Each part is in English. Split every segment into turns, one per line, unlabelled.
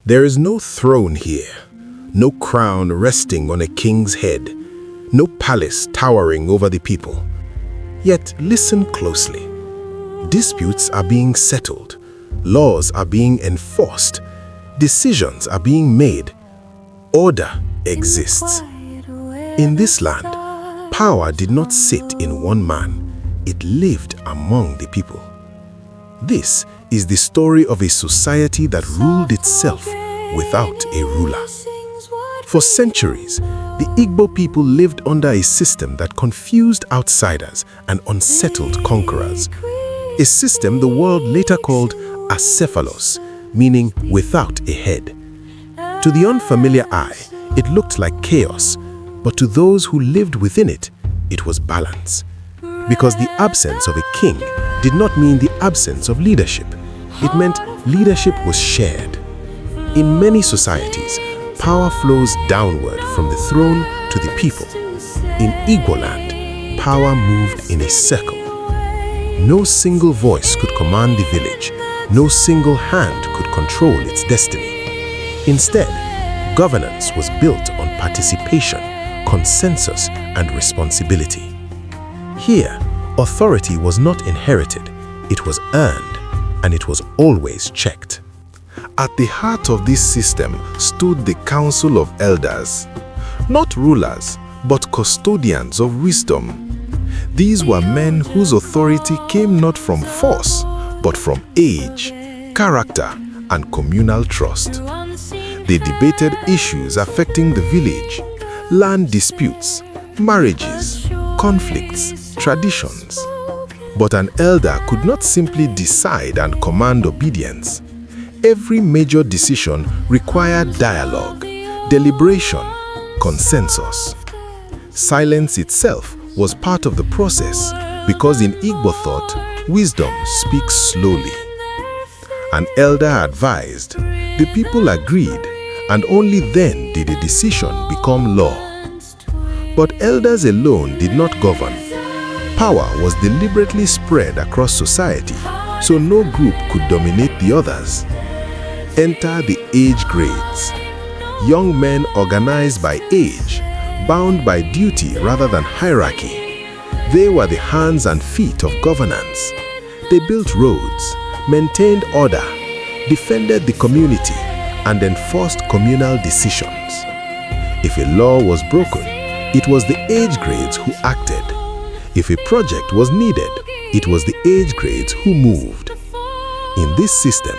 There is no throne here, no crown resting on a king's head, no palace towering over the people. Yet listen closely. Disputes are being settled, laws are being enforced, decisions are being made, order exists. In this land, power did not sit in one man, it lived among the people. This is the story of a society that ruled itself without a ruler. For centuries, the Igbo people lived under a system that confused outsiders and unsettled conquerors. A system the world later called Acephalous, meaning without a head. To the unfamiliar eye, it looked like chaos, but to those who lived within it, it was balance. Because the absence of a king did not mean the absence of leadership. It meant leadership was shared. In many societies, power flows downward from the throne to the people. In Igbo land, power moved in a circle. No single voice could command the village. No single hand could control its destiny. Instead, governance was built on participation, consensus, and responsibility. Here, authority was not inherited, it was earned, and it was always checked. At the heart of this system stood the Council of Elders, not rulers, but custodians of wisdom. These were men whose authority came not from force, but from age, character, and communal trust. They debated issues affecting the village, land disputes, marriages, conflicts, traditions. But an elder could not simply decide and command obedience. Every major decision required dialogue, deliberation, consensus. Silence itself was part of the process because in Igbo thought, wisdom speaks slowly. An elder advised, the people agreed, and only then did a decision become law. But elders alone did not govern. Power was deliberately spread across society, so no group could dominate the others. Enter the age grades. Young men organized by age, bound by duty rather than hierarchy. They were the hands and feet of governance. They built roads, maintained order, defended the community, and enforced communal decisions. If a law was broken, it was the age grades who acted. If a project was needed, it was the age grades who moved. In this system,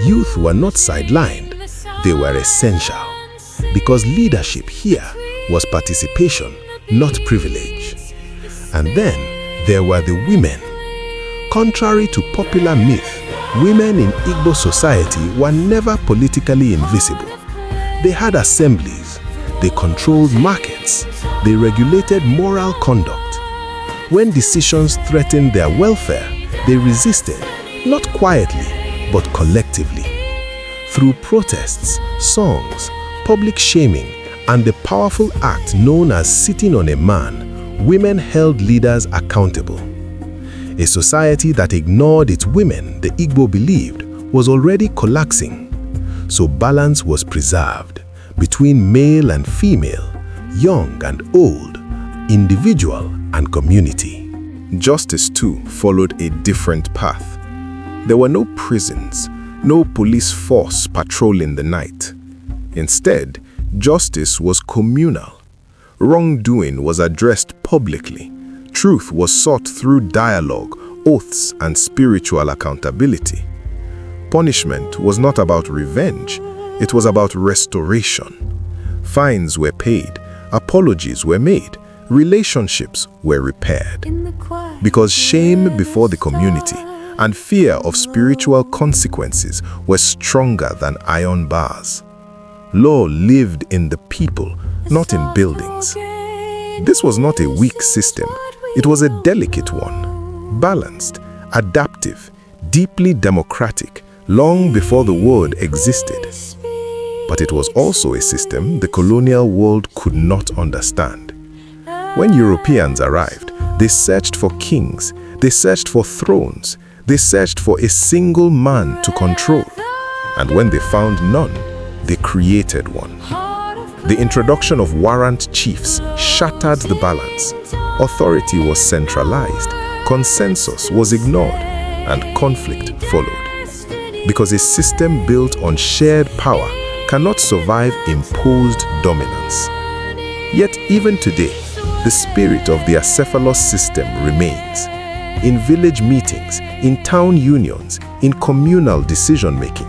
youth were not sidelined, they were essential. Because leadership here was participation, not privilege. And then there were the women. Contrary to popular myth, women in Igbo society were never politically invisible. They had assemblies, they controlled markets, they regulated moral conduct. When decisions threatened their welfare, they resisted, not quietly, but collectively. Through protests, songs, public shaming, and the powerful act known as sitting on a man, women held leaders accountable. A society that ignored its women, the Igbo believed, was already collapsing. So balance was preserved between male and female, young and old, individual and community. Justice too followed a different path. There were no prisons, no police force patrolling the night. Instead, justice was communal. Wrongdoing was addressed publicly. Truth was sought through dialogue, oaths, and spiritual accountability. Punishment was not about revenge, it was about restoration. Fines were paid, apologies were made, relationships were repaired. Because shame before the community and fear of spiritual consequences were stronger than iron bars. Law lived in the people, not in buildings. This was not a weak system, it was a delicate one, balanced, adaptive, deeply democratic, long before the word existed. But it was also a system the colonial world could not understand. When Europeans arrived, they searched for kings, they searched for thrones, they searched for a single man to control. And when they found none, they created one. The introduction of warrant chiefs shattered the balance. Authority was centralized, consensus was ignored, and conflict followed. Because a system built on shared power cannot survive imposed dominance. Yet even today, the spirit of the Acephalous system remains. In village meetings, in town unions, in communal decision-making.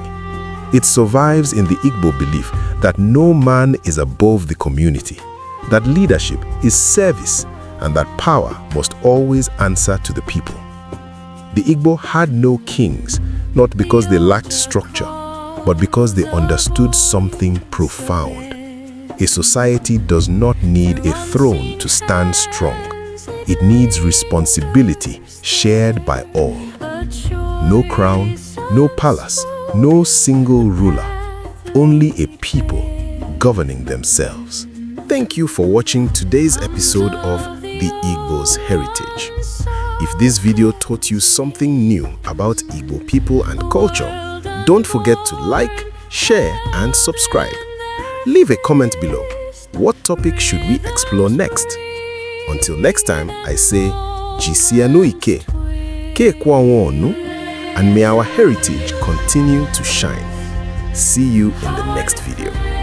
It survives in the Igbo belief that no man is above the community, that leadership is service, and that power must always answer to the people. The Igbo had no kings, not because they lacked structure, but because they understood something profound. A society does not need a throne to stand strong. It needs responsibility shared by all. No crown, no palace, no single ruler, only a people governing themselves. Thank you for watching today's episode of The Igbo's Heritage. If this video taught you something new about Igbo people and culture, don't forget to like, share, and subscribe. Leave a comment below. What topic should we explore next? Until next time, I say, Jisianu Ike, Ke Kwa Onu, and may our heritage continue to shine. See you in the next video.